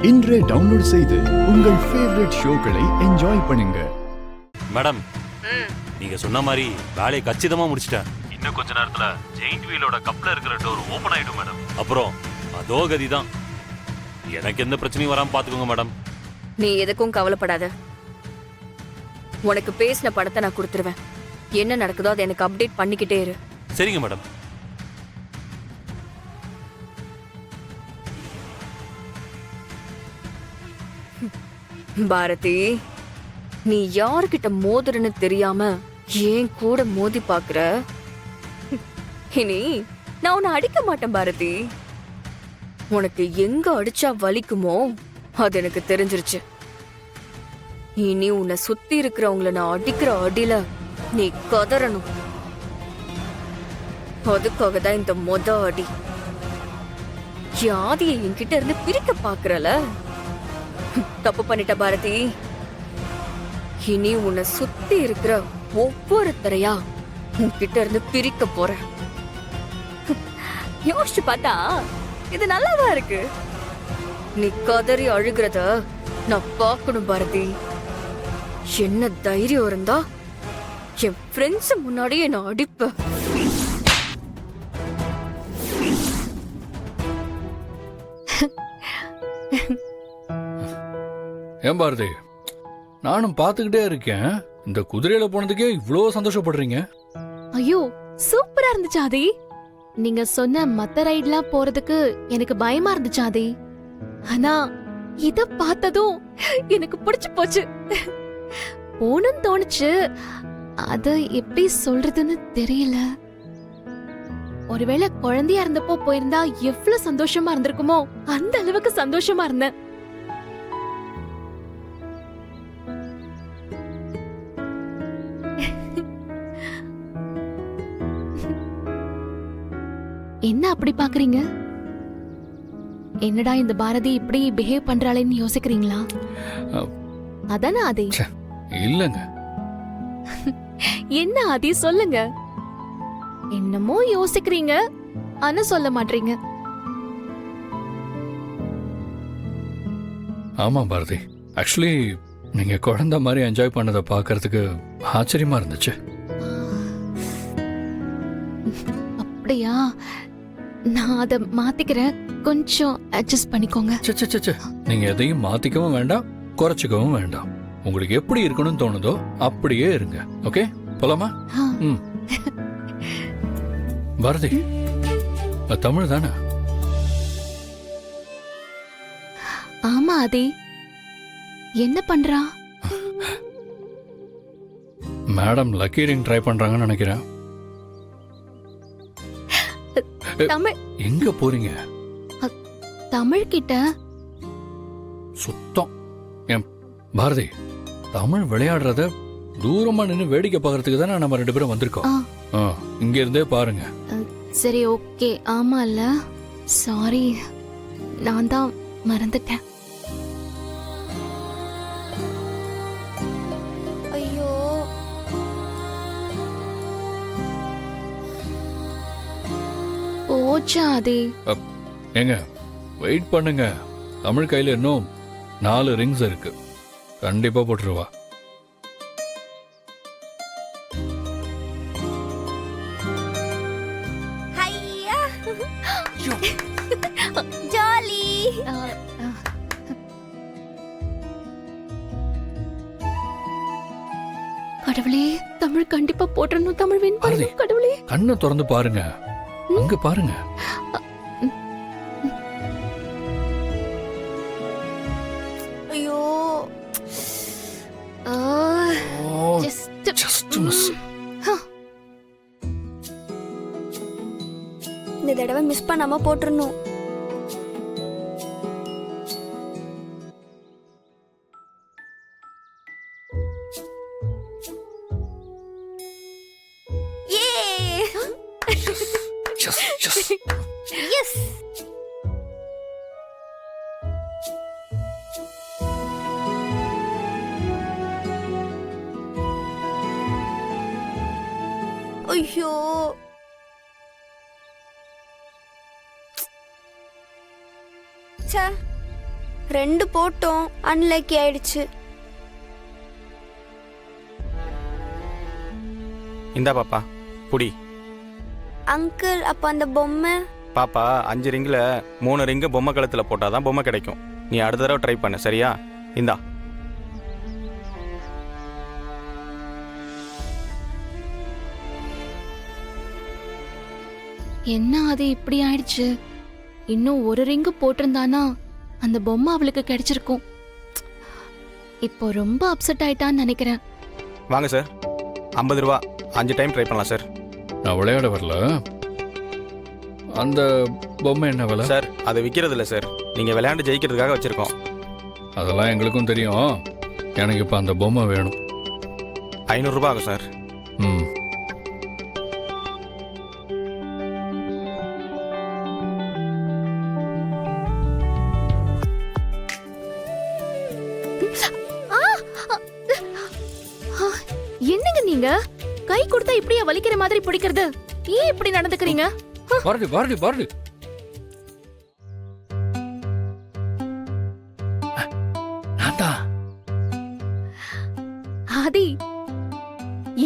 இன்றே டவுன்லோட் செய்து உங்கள் ஃபேவரட் ஷோக்களை என்ஜாய் பண்ணுங்க. மேடம், நீங்க சொன்ன மாதிரி வேலையை கச்சிதமா முடிச்சிட்டேன். இன்னும் கொஞ்ச நேரத்துல ஜெயிண்ட் வீலோட கப்ல இருக்கிற டோர் ஓபன் ஆயிடும் மேடம். அப்புறம் அதோ கதிதான். எனக்கு எந்த பிரச்சனையும் வராம பாத்துக்கோங்க மேடம். நீ எதுக்கும் கவலைப்படாத. உனக்கு பேசின படத்தை நான் கொடுத்துருவேன். என்ன நடக்குதோ அதை எனக்கு அப்டேட் பண்ணிக்கிட்டே இரு. சரிங்க மேடம். பாரதி, நீ யாருக்கிட்ட மோதுறன்னு தெரியாம ஏன் கூட மோதி பாக்குற? இனி நான் உன்னை அடிக்க மாட்டேன் பாரதி. உனக்கு எங்க அடிச்சா வலிக்குமோ அது எனக்கு தெரிஞ்சிருச்சு. இனி உன்னை சுத்தி இருக்கிறவங்கள நான் அடிக்கிற அடியில நீ கதறணும். அதுக்காக தான் இந்த அடி. யாதியை என்கிட்ட இருந்து பிரிக்க பாக்குறல. தப்பு பண்ணிட்ட பாரதி. இனி உன்னை சுத்தி இருக்கிற ஒவ்வொருத்தரையா உன்கிட்ட இருந்து பிரிக்க போறேன். யோசிச்சு பார்த்தா இது நல்லாதான் இருக்கு. நீ கதறி அழுகிறத நான் பார்க்கணும் பாரதி. என்ன தைரியம் இருந்தா என் ஃப்ரெண்ட்ஸ் முன்னாடியே நான் அடிப்பேன். ஏன் பாரதி, நானும் பார்த்துக்கிட்டே இருக்கேன். இந்த குதிரையில போனதுக்கே இவ்வளோ சந்தோஷப்படுறீங்க. ஐயோ, சூப்பரா இருந்துச்சு ஆதி. நீங்க சொன்ன மத்த ரைட்லாம் போறதுக்கு எனக்கு பயமா இருந்துச்சு ஆதி. ஆனா இத பார்த்ததும் எனக்கு பிடிச்சு போச்சு. போனும் தோணுச்சு. அது எப்படி சொல்றதுன்னு தெரியல. ஒருவேளை குழந்தையா இருந்தப்போ போயிருந்தா எவ்வளவு சந்தோஷமா இருந்திருக்குமோ அந்த அளவுக்கு சந்தோஷமா இருந்தேன். என்ன அப்படி பாக்குறீங்க? என்னடா இந்த பாரதி இப்படி பிஹேவ் பண்றாளேன்னு யோசிக்கிறீங்களா? அதானே ஆதி? இல்லங்க. என்ன ஆதி சொல்லுங்க. என்னமோ யோசிக்கிறீங்க ஆனா சொல்ல மாட்டீங்க. ஆமா பாரதி, ஆக்சுவலி நீங்க குழந்தை மாதிரி என்ஜாய் பண்ணதை பார்க்கறதுக்கு ஆச்சரியமா இருந்துச்சு. அப்படியா? நான் அதை மாத்திக்கிறேன். கொஞ்சம் அட்ஜஸ்ட் பண்ணிக்கோங்க. நீங்க எதையும் மாத்திக்கவும் வேண்டாம், குறைச்சிக்கவும் வேண்டாம். உங்களுக்கு எப்படி இருக்கணும்னு தோணுதோ அப்படியே இருங்க. ஓகே, போலாமா? பாரதி, தமிழ் தானே? ஆமா ஆதி. என்ன பண்றா? மேடம் லக்கி ரிங் ட்ரை பண்றாங்கன்னு நினைக்கிறேன். தமிழ் எங்க போறீங்க? தமிழ் கிட்ட சுத்தம். என் பாரதி, தமிழ் விளையாடுறத தூரமா நின்று வேடிக்கை பார்க்கறதுக்கு தானே நம்ம 2 பேரும் வந்திருக்கோம். இங்க இருந்தே பாருங்க. சரி, ஓகே. ஆமா இல்ல, சாரி, நான் தான் மறந்துட்டேன். ஐயோ, போச்சா ஆதி? ஏங்க வெயிட் பண்ணுங்க. தமிழ் கையில இன்னும் 4 ரிங்ஸ் இருக்கு. கண்டிப்பா போட்டுருவா. ஜாலி. கடவுளே, தமிழ் கண்டிப்பா போட்டுறணும். தமிழ் வின் பண்ணணும். கடவுளே, கண்ணை திறந்து பாருங்க. அங்க பாருங்க. ஐயோ, ஜஸ்ட் மிஸ். இந்த தடவை மிஸ் பண்ணாம போட்டுறணும். எஸ். ஐயோ, 2 போட்டோம், அன்லக்கி ஆயிடுச்சு. இந்தா பாப்பா புடி. அங்கிள், அப்ப அந்த பொம்மை? பாப்பா 5 ரிங்கில் 3 ரிங்கு பொம்மை கழுத்தில் போட்டால் பொம்மை கிடைக்கும். நீ அடுத்த தடவை ட்ரை பண்ணு, சரியா? இந்தா. என்ன அது இப்படி ஆயிடுச்சு? இன்னும் ஒரு ரிங்கு போட்டிருந்தானா அந்த பொம்மை அவளுக்கு கிடைச்சிருக்கும். இப்போ ரொம்ப அப்செட் ஆயிட்டான்னு நினைக்கிறேன். வாங்க சார், 50 ரூபா 5 டைம் ட்ரை பண்ணலாம் சார். நான் விளையாட வரல. அந்த பொம்மை என்ன விலை? சார் அது விற்கிறது இல்லை சார், நீங்கள் விளையாண்டு ஜெயிக்கிறதுக்காக வச்சுருக்கோம். அதெல்லாம் எங்களுக்கும் தெரியும். எனக்கு இப்போ அந்த பொம்மை வேணும். 500 ரூபா ஆகும் சார். ம். என்னங்க நீங்க கை கொடுத்தா இப்படியே வலிக்கிற மாதிரி பிடிக்கிறது? ஏன் இப்படி நடந்துக்கிறீங்க? பாரதி பாரதி பாரதி, ஆதி,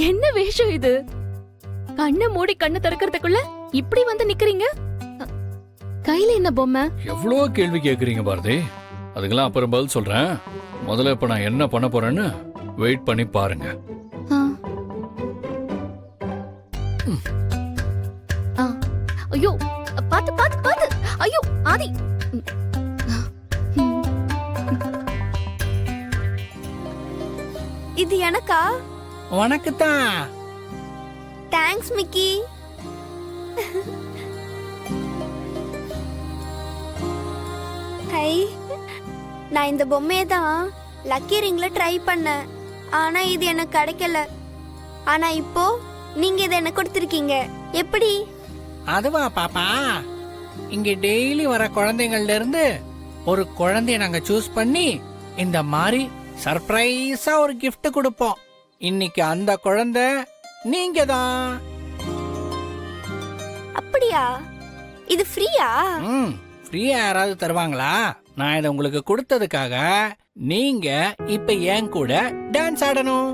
என்ன வேஷம் இது? கண்ணை மூடி கண்ணு திறக்கிறதுக்குள்ள இப்படி வந்து நிக்கிறீங்க. கையில என்ன பொம்மை? எவ்வளோ கேள்வி கேட்குறீங்க பாரதி. அதுக்கெல்லாம் அப்புறம் பதில் சொல்றேன். முதல்ல இப்ப நான் என்ன பண்ண போறேன்னு வெயிட் பண்ணி பாருங்க. ஆ. ஆ. ஐயோ, பாத்து பாத்து பாத்து. ஐயோ ஆதி. இது எனக்கா? உனக்கு தான். Thanks Mickey. ஹை, நான் இந்த பொம்மையை தான் லக்கி ரிங்ல ட்ரை பண்ணேன். ஆனா இது எனக்கு கிடைக்கல. ஆனா இப்போ நீங்க இதை எனக்கு கொடுத்துருக்கீங்க. எப்படி? அதுவா பாப்பா, இங்க டெய்லி வர குழந்தைங்கள்ல இருந்து ஒரு குழந்தைய நாங்க சூஸ் பண்ணி இந்த மாதிரி சர்ப்ரைஸா ஒரு gift கொடுப்போம். இன்னைக்கு அந்த குழந்தை நீங்க தான். அப்படியா? இது ஃப்ரீயா? ஃப்ரீயா யாராவது தருவாங்களா? நான் இதை உங்களுக்கு கொடுத்ததுக்காக நீங்க இப்ப என் கூட டான்ஸ் ஆடணும்.